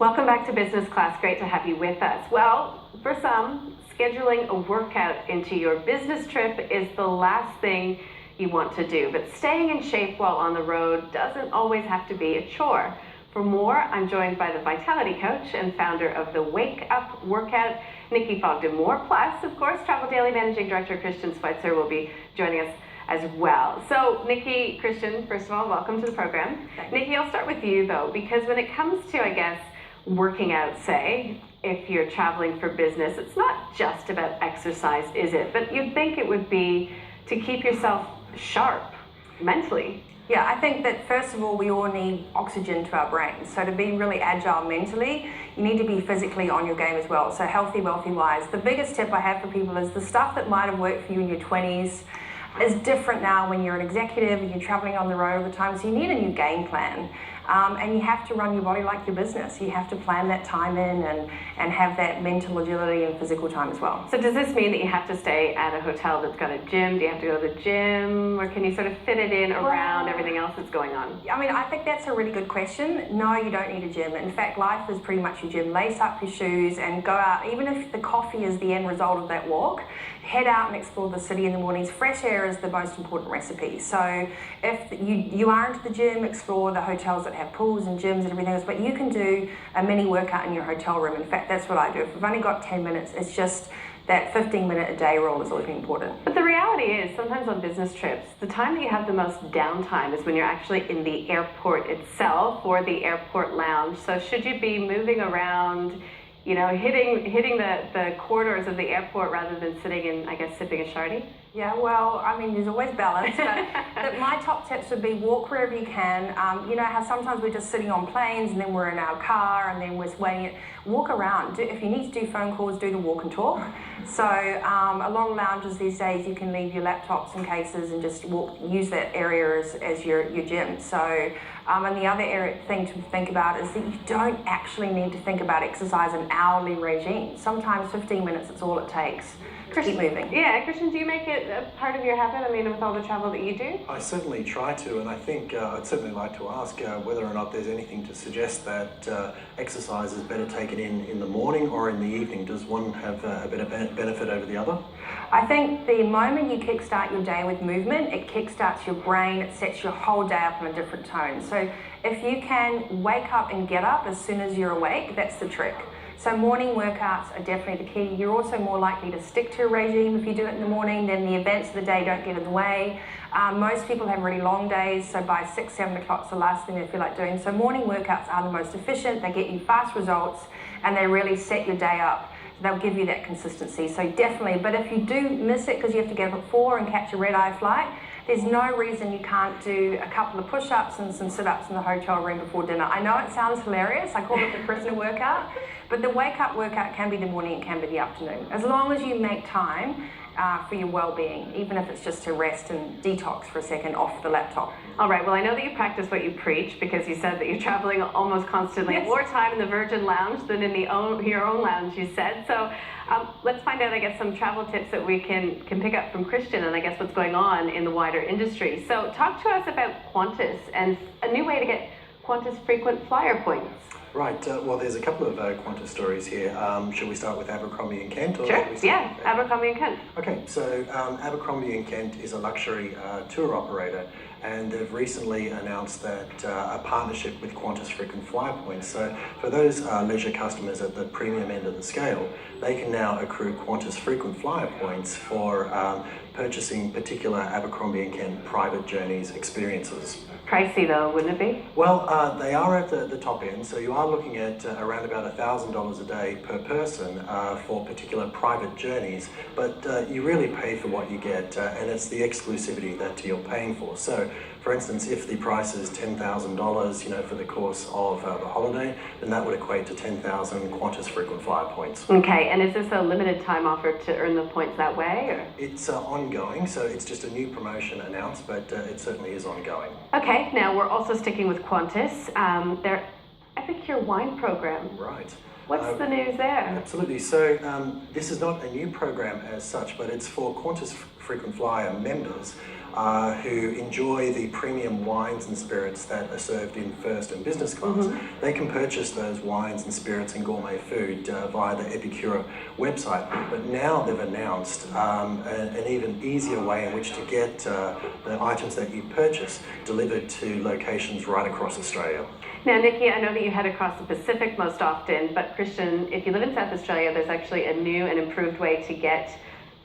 Welcome back to Business Class. Great to have you with us. Well, for some, scheduling a workout into your business trip is the last thing you want to do, but staying in shape while on the road doesn't always have to be a chore. For more, I'm joined by the Vitality Coach and founder of the Wake Up Workout, Nikki Fogden-Moore. Plus, of course, Travel Daily Managing Director Christian Schweitzer will be joining us as well. So, Nikki, Christian, first of all, welcome to the program. Thanks. Nikki, I'll start with you though, because when it comes to, I guess, working out, say, if you're traveling for business, it's not just about exercise, is it? But you'd think it would be to keep yourself sharp mentally. Yeah, I think that first of all, we all need oxygen to our brains. So to be really agile mentally, you need to be physically on your game as well. So healthy, wealthy wise. The biggest tip I have for people is the stuff that might have worked for you in your 20s is different now when you're an executive and you're traveling on the road all the time. So you need a new game plan. And you have to run your body like your business. You have to plan that time in and have that mental agility and physical time as well. So does this mean that you have to stay at a hotel that's got a gym? Do you have to go to the gym? Or can you sort of fit it in around everything else that's going on? I mean, I think that's a really good question. No, you don't need a gym. In fact, life is pretty much your gym. Lace up your shoes and go out. Even if the coffee is the end result of that walk, head out and explore the city in the mornings. Fresh air is the most important recipe. So if you aren't at the gym, explore the hotels that have pools and gyms and everything else, but you can do a mini workout in your hotel room. In fact, that's what I do. If I've only got 10 minutes, it's just that 15-minute a day rule is really important. But the reality is, sometimes on business trips, the time that you have the most downtime is when you're actually in the airport itself or the airport lounge. So should you be moving around, you know, hitting the corridors of the airport rather than sitting and, I guess, sipping a Shardy? Yeah, well, I mean, there's always balance, but my top tips would be walk wherever you can. You know how sometimes we're just sitting on planes and then we're in our car and then we're waiting. Walk around. If you need to do phone calls, do the walk and talk. So a lot of lounges these days, you can leave your laptops and cases and just use that area as your gym. So, and the other thing to think about is that you don't actually need to think about exercise an hourly regime. Sometimes 15 minutes is all it takes. Keep moving. Yeah, Christian, do you make it a part of your habit? I mean, with all the travel that you do? I certainly try to, and I think I'd certainly like to ask whether or not there's anything to suggest that exercise is better taken in the morning or in the evening. Does one have a better benefit over the other? I think the moment you kickstart your day with movement, it kickstarts your brain, it sets your whole day up in a different tone. So if you can wake up and get up as soon as you're awake, that's the trick. So morning workouts are definitely the key. You're also more likely to stick to a regime if you do it in the morning, then the events of the day don't get in the way. Most people have really long days, so by 6, 7 o'clock is the last thing they feel like doing. So morning workouts are the most efficient, they get you fast results, and they really set your day up. They'll give you that consistency, so definitely. But if you do miss it because you have to get up at 4 and catch a red-eye flight, there's no reason you can't do a couple of push-ups and some sit-ups in the hotel room before dinner. I know it sounds hilarious, I call it the prisoner workout, but the wake-up workout can be the morning, it can be the afternoon. As long as you make time for your well-being, even if it's just to rest and detox for a second off the laptop. All right, well, I know that you practice what you preach because you said that you're traveling almost constantly. Yes. More time in the Virgin Lounge than in your own lounge, you said. So let's find out, I guess, some travel tips that we can pick up from Christian and I guess what's going on in the wider industry. So talk to us about Qantas and a new way to get Qantas Frequent Flyer points. Right, well there's a couple of Qantas stories here. Shall we start with Abercrombie and Kent? Or Sure, yeah, Abercrombie and Kent. Okay, so Abercrombie and Kent is a luxury tour operator, and they've recently announced that a partnership with Qantas Frequent Flyer points. So for those leisure customers at the premium end of the scale, they can now accrue Qantas Frequent Flyer points for purchasing particular Abercrombie and Kent private journeys experiences. Pricey though, wouldn't it be? Well, they are at the top end, so you are looking at around about $1,000 a day per person for particular private journeys, but you really pay for what you get, and it's the exclusivity that you're paying for. So, for instance, if the price is $10,000, you know, for the course of the holiday, then that would equate to 10,000 Qantas Frequent Flyer points. Okay, and is this a limited time offer to earn the points that way? Or? It's ongoing, so it's just a new promotion announced, but it certainly is ongoing. Okay, now we're also sticking with Qantas. Their EpiQuire wine program. Right. What's the news there? Absolutely. So this is not a new program as such, but it's for Qantas Frequent Flyer members. who enjoy the premium wines and spirits that are served in first and business class. They can purchase those wines and spirits and gourmet food via the EpiQuire website. But now they've announced an even easier way in which to get the items that you purchase delivered to locations right across Australia. Now, Nikki, I know that you head across the Pacific most often, but Christian, if you live in South Australia, there's actually a new and improved way to get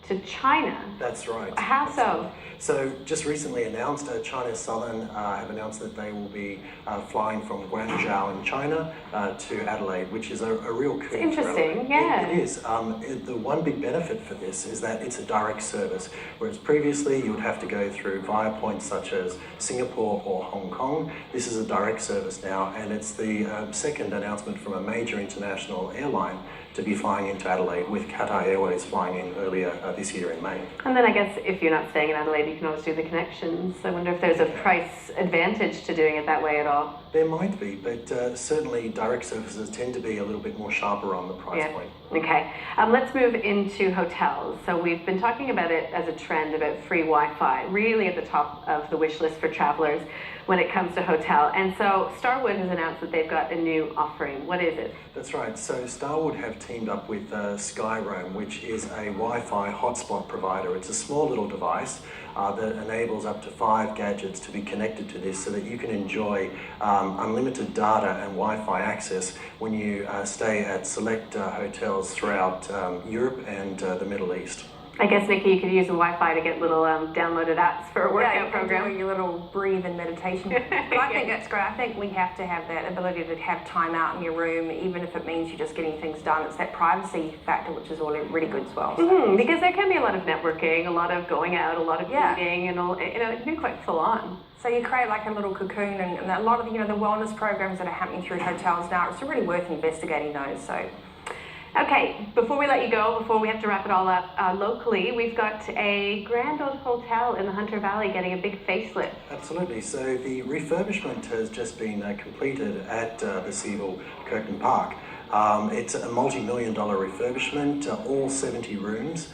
to China. That's right. How so? So just recently announced, China Southern have announced that they will be flying from Guangzhou in China to Adelaide, which is a real coup. It's interesting, yeah. It is. The one big benefit for this is that it's a direct service, whereas previously you would have to go through via points such as Singapore or Hong Kong. This is a direct service now, and it's the second announcement from a major international airline to be flying into Adelaide, with Qatar Airways flying in earlier this year in May. And then I guess if you're not staying in Adelaide, you can always do the connections. I wonder if there's a price advantage to doing it that way at all. There might be, but certainly direct services tend to be a little bit more sharper on the price point. Okay, let's move into hotels. So we've been talking about it as a trend about free Wi-Fi, really at the top of the wish list for travelers when it comes to hotel. And so Starwood has announced that they've got a new offering. What is it? That's right. So Starwood have teamed up with Skyroam, which is a Wi-Fi hotspot provider. It's a small little device that enables up to 5 gadgets to be connected to this so that you can enjoy unlimited data and Wi-Fi access when you stay at select hotels throughout Europe and the Middle East. I guess, Nikki, you could use the Wi-Fi to get little downloaded apps for a workout program. Yeah, you can do your little breathe and meditation. But I think that's great. I think we have to have that ability to have time out in your room, even if it means you're just getting things done. It's that privacy factor, which is all really good as well. So. Because there can be a lot of networking, a lot of going out, a lot of eating, and all. You know, it can be quite full on. So you create like a little cocoon, and a lot of the wellness programs that are happening through hotels now. It's really worth investigating those. So. Okay, before we let you go, before we have to wrap it all up, locally, we've got a grand old hotel in the Hunter Valley getting a big facelift. Absolutely. So the refurbishment has just been completed at the Seville Curtin Park. It's a multi-million-dollar refurbishment. All 70 rooms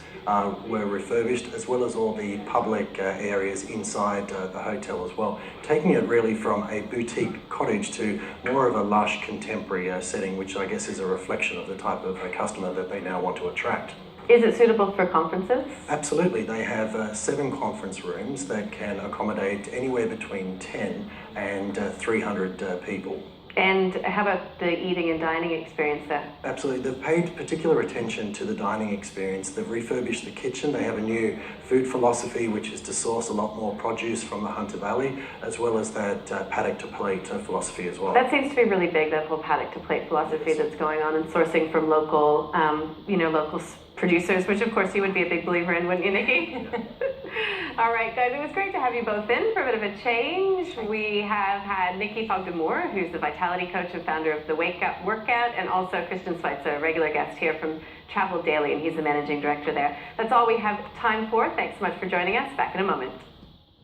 were refurbished, as well as all the public areas inside the hotel as well, taking it really from a boutique cottage to more of a lush contemporary setting, which I guess is a reflection of the type of customer that they now want to attract. Is it suitable for conferences? Absolutely. They have 7 conference rooms that can accommodate anywhere between 10 and 300 people. And how about the eating and dining experience there? Absolutely. They've paid particular attention to the dining experience. They've refurbished the kitchen. They have a new food philosophy, which is to source a lot more produce from the Hunter Valley, as well as that paddock to plate philosophy as well. That seems to be really big, that whole paddock to plate philosophy that's going on, and sourcing from local, local producers, which of course you would be a big believer in, wouldn't you, Nikki? All right, guys, it was great to have you both in for a bit of a change. We have had Nikki Fogden-Moore, who's the vitality coach and founder of the Wake Up Workout, and also Christian Schweitzer, a regular guest here from Travel Daily, and he's the managing director there. That's all we have time for. Thanks so much for joining us. Back in a moment.